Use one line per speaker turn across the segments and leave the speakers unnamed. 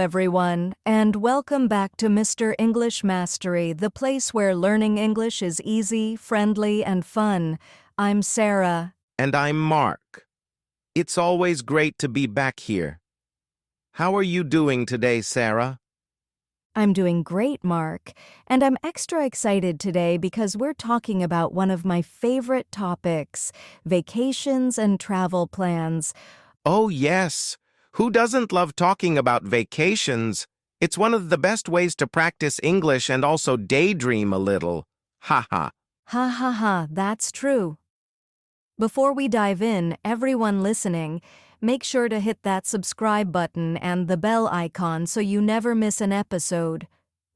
everyone, and welcome back to Mr. English Mastery, the place where learning English is easy, friendly, and fun. I'm Sarah.
And I'm Mark. It's always great to be back here. How are you doing today, Sarah?
I'm doing great, Mark, and I'm extra excited today because we're talking about one of my favorite topics, vacations and travel plans.
Oh, yes. Who doesn't love talking about vacations? It's one of the best ways to practice English and also daydream a little. Ha ha.
Ha ha ha, that's true. Before we dive in, everyone listening, make sure to hit that subscribe button and the bell icon so you never miss an episode.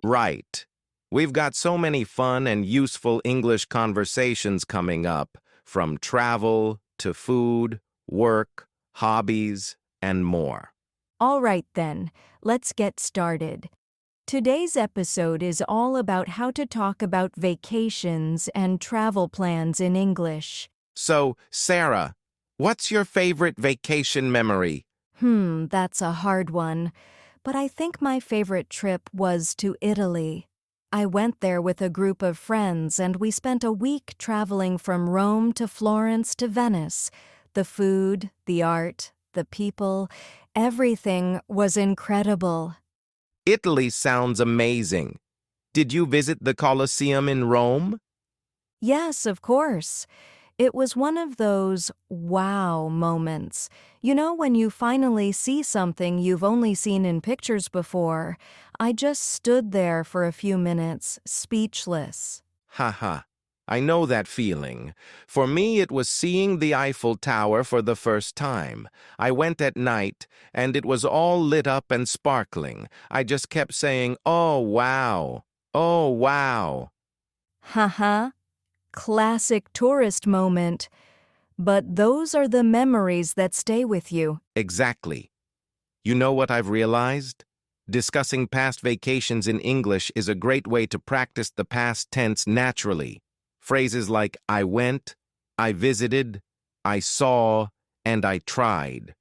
Right. We've got so many fun and useful English conversations coming up, from travel to food, work, hobbies, and more.
All right then, let's get started. Today's episode is all about how to talk about vacations and travel plans in English.
So, Sarah, what's your favorite vacation memory?
That's a hard one. But I think my favorite trip was to Italy. I went there with a group of friends and we spent a week traveling from Rome to Florence to Venice. The food, the art, the people, everything was incredible.
Italy sounds amazing. Did you visit the Colosseum in Rome?
Yes, of course. It was one of those wow moments. You know, when you finally see something you've only seen in pictures before. I just stood there for a few minutes, speechless.
Haha, I know that feeling. For me, it was seeing the Eiffel Tower for the first time. I went at night, and it was all lit up and sparkling. I just kept saying, "Oh, wow! Oh, wow!"
Haha, classic tourist moment. But those are the memories that stay with you.
Exactly. You know what I've realized? Discussing past vacations in English is a great way to practice the past tense naturally. Phrases like I went, I visited, I saw, and I tried.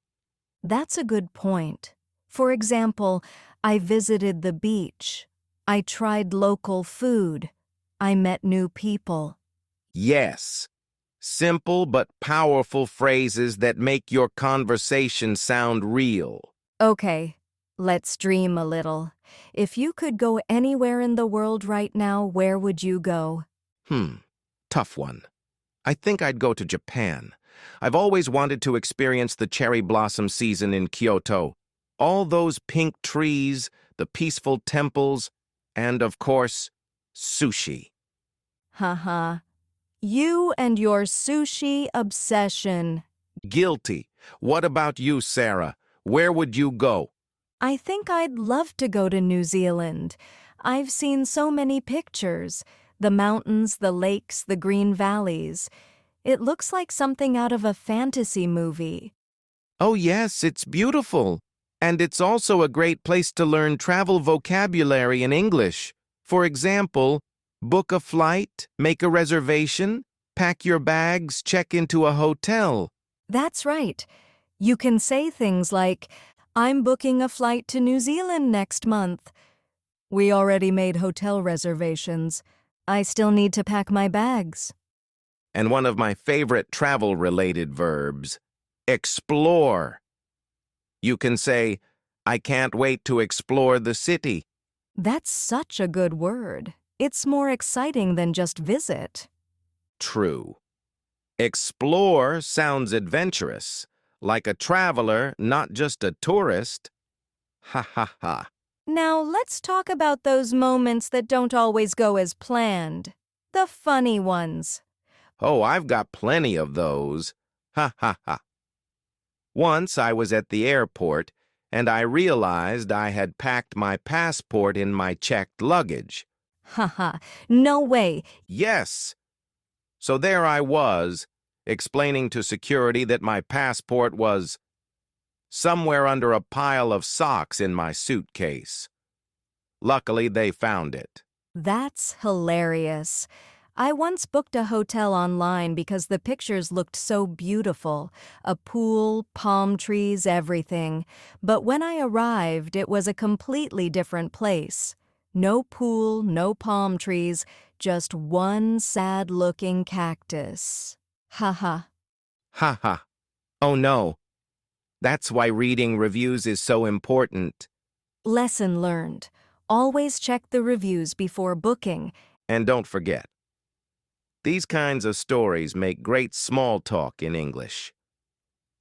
That's a good point. For example, I visited the beach. I tried local food. I met new people.
Yes. Simple but powerful phrases that make your conversation sound real.
Okay, let's dream a little. If you could go anywhere in the world right now, where would you go?
Tough one. I think I'd go to Japan. I've always wanted to experience the cherry blossom season in Kyoto. All those pink trees, the peaceful temples, and, of course, sushi.
Haha. You and your sushi obsession.
Guilty. What about you, Sarah? Where would you go?
I think I'd love to go to New Zealand. I've seen so many pictures. The mountains, the lakes, the green valleys. It looks like something out of a fantasy movie.
Oh, yes, it's beautiful. And it's also a great place to learn travel vocabulary in English. For example, book a flight, make a reservation, pack your bags, check into a hotel.
That's right. You can say things like, I'm booking a flight to New Zealand next month. We already made hotel reservations. I still need to pack my bags.
And one of my favorite travel-related verbs, explore. You can say, I can't wait to explore the city.
That's such a good word. It's more exciting than just visit.
True. Explore sounds adventurous, like a traveler, not just a tourist. Ha ha ha.
Now let's talk about those moments that don't always go as planned. The funny ones.
Oh, I've got plenty of those. Ha ha ha. Once I was at the airport, and I realized I had packed my passport in my checked luggage.
Haha, no way.
Yes. So there I was, explaining to security that my passport was somewhere under a pile of socks in my suitcase. Luckily, they found it.
That's hilarious. I once booked a hotel online because the pictures looked so beautiful, a pool, palm trees, everything. But when I arrived, it was a completely different place. No pool, no palm trees, just one sad-looking cactus. Haha.
Haha. Oh no. That's why reading reviews is so important.
Lesson learned. Always check the reviews before booking.
And don't forget, these kinds of stories make great small talk in English.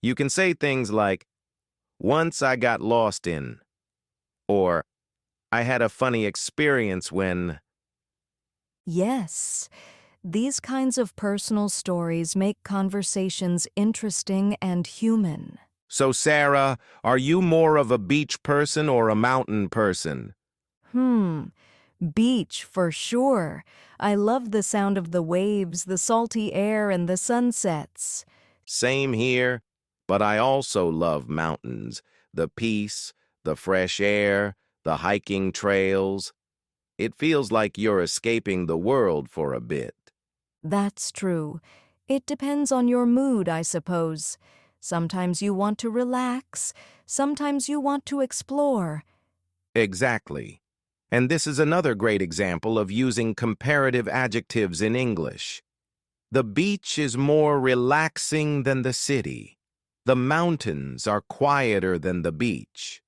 You can say things like, once I got lost in, or I had a funny experience when.
Yes, these kinds of personal stories make conversations interesting and human.
So, Sarah, are you more of a beach person or a mountain person?
Hmm, beach for sure. I love the sound of the waves, the salty air, and the sunsets.
Same here, but I also love mountains. The peace, the fresh air, the hiking trails. It feels like you're escaping the world for a bit.
That's true. It depends on your mood, I suppose. Sometimes you want to relax, sometimes you want to explore.
Exactly. And this is another great example of using comparative adjectives in English. The beach is more relaxing than the city. The mountains are quieter than the beach.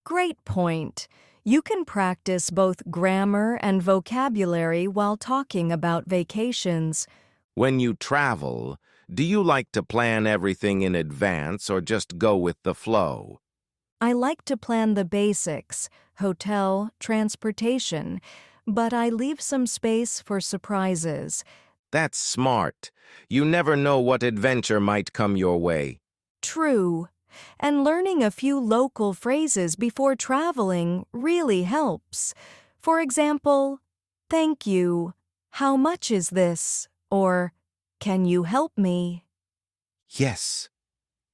Great point. You can practice both grammar and vocabulary while talking about vacations.
When you travel, do you like to plan everything in advance or just go with the flow?
I like to plan the basics, hotel, transportation, but I leave some space for surprises.
That's smart. You never know what adventure might come your way.
True. And learning a few local phrases before traveling really helps. For example, thank you, how much is this? Or, can you help me?
Yes.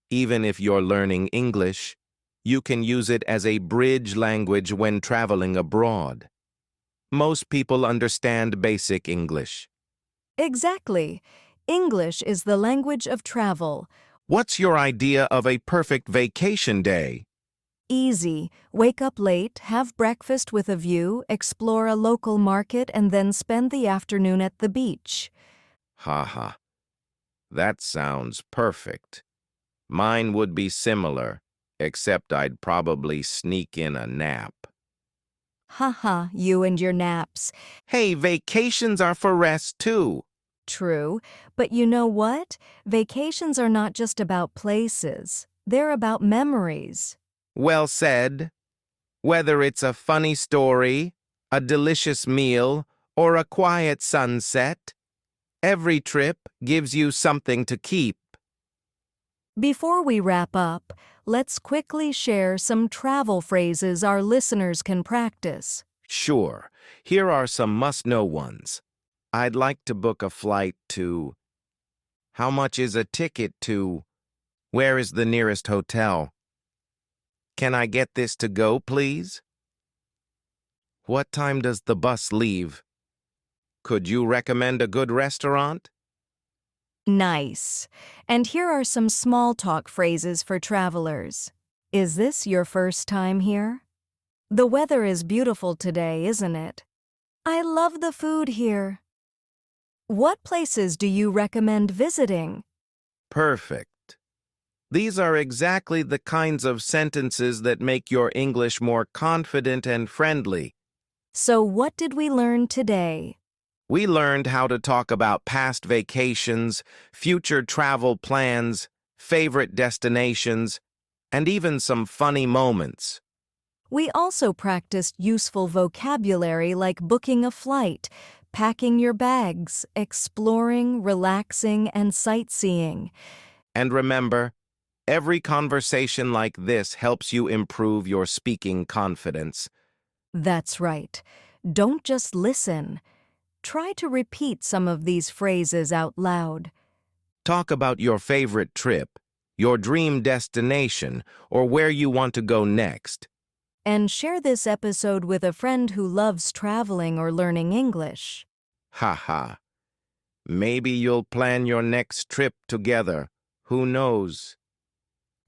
Even if you're learning English, you can use it as a bridge language when traveling abroad. Most people understand basic English.
Exactly. English is the language of travel.
What's your idea of a perfect vacation day?
Easy. Wake up late, have breakfast with a view, explore a local market, and then spend the afternoon at the beach.
Haha, that sounds perfect. Mine would be similar, except I'd probably sneak in a nap.
Haha, you and your naps.
Hey, vacations are for rest too.
True, but you know what? Vacations are not just about places. They're about memories.
Well said. Whether it's a funny story, a delicious meal, or a quiet sunset, every trip gives you something to keep.
Before we wrap up, let's quickly share some travel phrases our listeners can practice.
Sure, here are some must-know ones. I'd like to book a flight to. How much is a ticket to? Where is the nearest hotel? Can I get this to go, please? What time does the bus leave? Could you recommend a good restaurant?
Nice. And here are some small talk phrases for travelers. Is this your first time here? The weather is beautiful today, isn't it? I love the food here. What places do you recommend visiting?
Perfect. These are exactly the kinds of sentences that make your English more confident and friendly.
So what did we learn today?
We learned how to talk about past vacations, future travel plans, favorite destinations, and even some funny moments.
We also practiced useful vocabulary like booking a flight, packing your bags, exploring, relaxing, and sightseeing.
And remember, every conversation like this helps you improve your speaking confidence.
That's right. Don't just listen. Try to repeat some of these phrases out loud.
Talk about your favorite trip, your dream destination, or where you want to go next.
And share this episode with a friend who loves traveling or learning English.
Haha. Maybe you'll plan your next trip together. Who knows?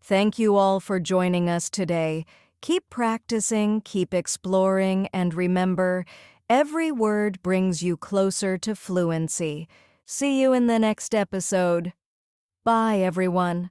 Thank you all for joining us today. Keep practicing, keep exploring, and remember, every word brings you closer to fluency. See you in the next episode. Bye, everyone.